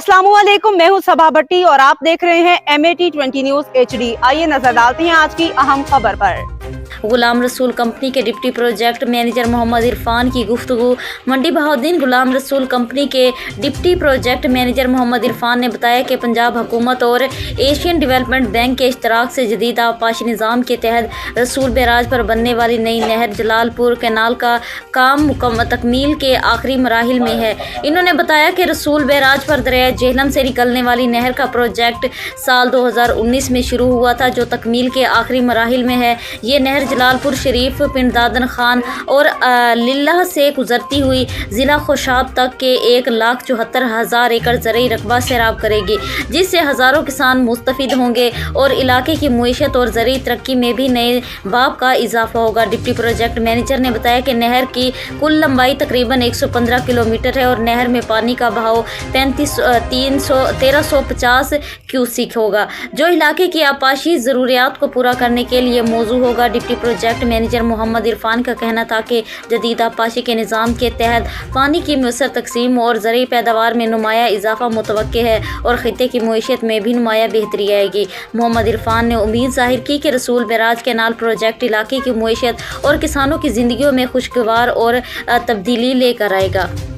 अस्सलामुअलैकुम, मैं हूं सबा भट्टी और आप देख रहे हैं MAT20 न्यूज HD। आइए नजर डालते हैं आज की अहम खबर पर। गुलाम रसूल कंपनी के deputy project manager Mohammad Irfan की गुफ्तगू। मंडी बहाउद्दीन गुलाम रसूल कंपनी के deputy project manager Mohammad Irfan ने बताया कि पंजाब हुकूमत और एशियन डेवलपमेंट बैंक के इश्तराक से जदीद आबपाशी निज़ाम के तहत रसूल बैराज पर बनने वाली नई नहर जलालपुर कैनाल का काम तकमील के आखिरी मराहिल में है। इन्होंने बताया कि रसूल बैराज पर दरिया जेहलम से निकलने वाली नहर का प्रोजेक्ट साल 2019 में शुरू हुआ था, जो तकमील के आखिरी मराहिल में है। ये नहर जलालपुर शरीफ, पिंड दादन खान और लिल्लाह से गुजरती हुई ज़िला खुशाब तक के 1,74,000 एकड़ ज़रई रकबा सैराब करेगी, जिससे हज़ारों किसान मुस्तफ़िद होंगे और इलाके की मुईशत और ज़रई तरक्की में भी नए बाब का इजाफा होगा। डिप्टी प्रोजेक्ट मैनेजर ने बताया कि नहर की कुल लंबाई तकरीबन 115 किलोमीटर है और नहर में पानी का बहाव 1350 क्यूसिक होगा, जो इलाके की आबपाशी ज़रूरियात को पूरा करने के लिए मौजू होगा। Deputy project manager Mohammad Irfan का कहना था कि जदीद आबपाशी के निज़ाम के तहत पानी की मुयस्सर तकसीम और ज़रई पैदावार में नुमाया इजाफा मुतवक्के है और खित्ते की मुईशत में भी नुमाया बेहतरी आएगी। मोहम्मद इरफान ने उम्मीद जाहिर की कि रसूल बैराज कैनाल प्रोजेक्ट इलाके की मुईशत और किसानों की ज़िंदगियों में खुशगवार और तब्दीली लेकर आएगा।